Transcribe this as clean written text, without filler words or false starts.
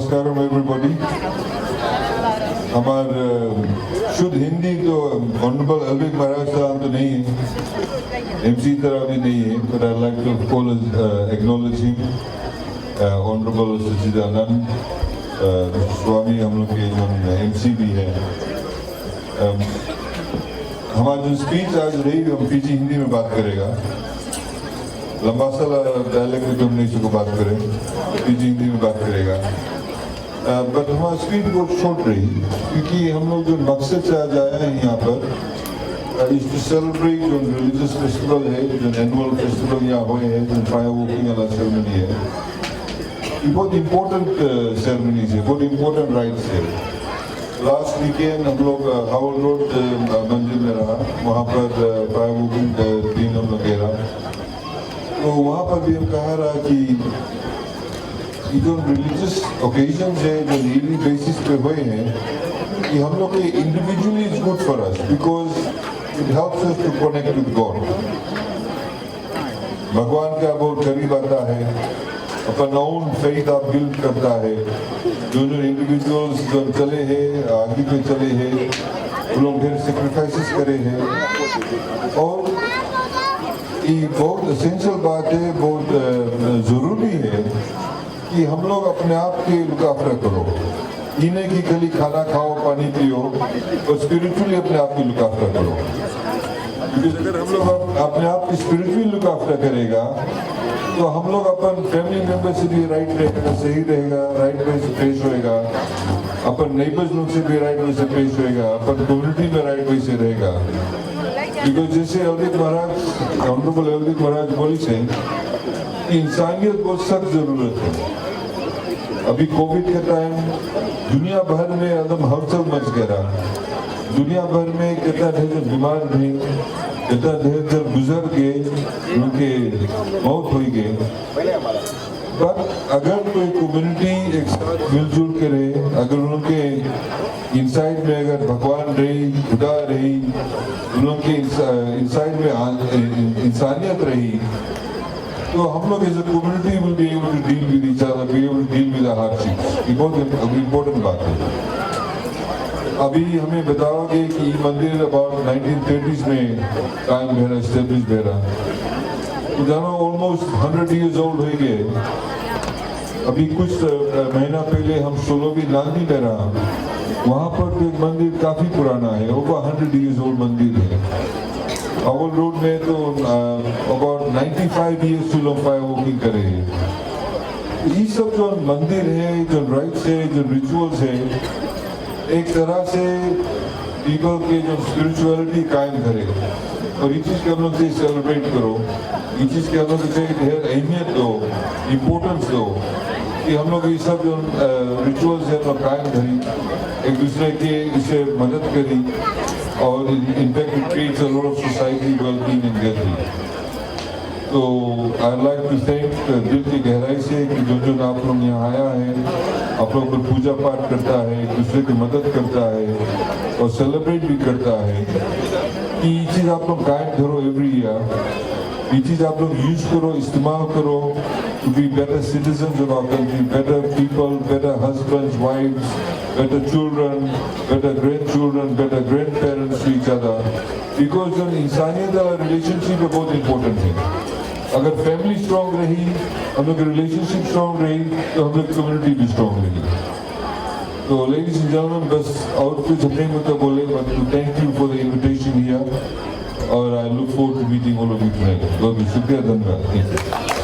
Namaskaram everybody. हमार शुद्ध हिंदी तो ऑनरेबल अलविक महाराज साहब तो नहीं है, MC तरह भी नहीं है, but I like to call acknowledge him, honourable Sachchidanand Swami हम लोग के जो MC भी है। हमारी जो स्पीच आज रही हम फिजी हिंदी में बात करेगा, लंबासा डायलेक्ट में तो हम नहीं इसको बात करें, फिजी हिंदी में बात करेगा। बट हमारी स्पीच बहुत शॉर्ट रही क्योंकि हम लोग जो मकसद से आज आए हैं यहाँ पर इस टू सेलिब्रेट जो रिलीजियस फेस्टिवल है, जो एनुअल फेस्टिवल यहाँ हुए हैं, जो फायर वॉकिंग वाला सेरेमनी है, ये बहुत इम्पोर्टेंट सेरेमनीज है, बहुत इम्पोर्टेंट राइट्स है। लास्ट वीकेंड हम लोग हावल रोड मंदिर में रहा, वहाँ पर फायर वॉकिंग दिन हम लोग गया, तो वहाँ पर भी हम कहा रहा कि ये जो रिलीजियस ओकेजन्स है जो डेली बेसिस पे हुए हैं, कि हम लोग के individually is good for us because it helps us to connect with God. भगवान का बहुत करीब आता है, अपना ओन फेथ आप बिल्ड करता है। जो इंडिविजुअल्स जो चले हैं आगे पे चले हैं, वो लोग ढेर सेक्रीफाइसेस करे हैं और ये बहुत एसेंशियल बात है, बहुत ज़रूरी है कि हम लोग अपने आप के लुकाफरा करो, इन्हें की खाली खाना खाओ पानी पियो और स्पिरिचुअली अपने आप की लुकाफरा करो। क्योंकि अगर हम लोग अपने आप की स्पिरिचुअली लुकाफरा करेगा तो हम लोग अपन फैमिली मेंबर से भी राइट रहेगा, सही रहेगा, राइट वे से पेश होएगा, अपन नेबर्स लोग से भी राइट वे से पेश होएगा, अपन कम्युनिटी में राइट वे से रहेगा। बिकॉज जैसे अवधीत महाराज ऑनरेबल अवधीत महाराज बोली से इंसानियत बहुत सख्त जरूरत है। अभी कोविड के टाइम दुनिया भर में एकदम हलचल मच गया, दुनिया भर में कितना ढेर बीमार नहीं, कितना ढेर गुजर गए, उनके मौत हो गए। बट अगर कोई कम्युनिटी एक साथ मिलजुल के रहे, अगर उनके इंसाइड में अगर भगवान रही, खुदा रही, उनके इंसाइड में इंसानियत रही, तो हम लोग as a community will be able to deal with each other, be able to deal with our hardships. ये बहुत इम्पोर्टेंट बात है। अभी हमें बताओगे कि ये मंदिर अबाउट 1930s में कायम भेरा, एस्टेब्लिश भेरा, तो जानो ऑलमोस्ट 100 years old हो गए। अभी कुछ महीना पहले हम सोलोवी नांदी में रहा, वहाँ पर तो एक मंदिर काफी पुराना है, ओवर 100 years old मंदिर है। अवल रोड में तो अबाउट 95 years से लोग फायर वॉकिंग करे हैं। ये सब जो मंदिर है, जो राइट्स है, जो रिचुअल्स है, एक तरह से पीपल के जो स्पिरिचुअलिटी कायम करे और ये चीज़ के हम लोग से सेलिब्रेट करो, ये चीज़ के हम लोग से ढेर अहमियत दो, इम्पोर्टेंस दो कि हम लोग ये सब जो रिचुअल्स है तो कायम करी, एक दूसरे के इसे मदद करी और in fact it creates a lot of society wellbeing in gathering. तो आई लाइक टू थैंक दिल की गहराई से कि जो आप लोग यहाँ आया है, आप लोग पर पूजा पाठ करता है, एक दूसरे की मदद करता है और सेलिब्रेट भी करता है कि ये चीज़ आप लोग कायम करो एवरी ईयर, ये चीज़ आप लोग यूज करो, इस्तेमाल करो to be better citizens of our country, better people, better husbands, wives, better children, better grandchildren, better grandparents to each other. Because जो इंसानियत वाला रिलेशनशिप है बहुत इम्पोर्टेंट है। अगर फैमिली स्ट्रॉन्ग रही, हम लोग रिलेशनशिप स्ट्रॉन्ग रही, तो हम लोग कम्युनिटी भी स्ट्रॉन्ग रही। तो लेडीज एंड जेंटलमैन, बस और कुछ अपने में तो बोले, but to thank you for the invitation here और I look forward to meeting all of you tonight. बहुत शुक्रिया, धन्यवाद।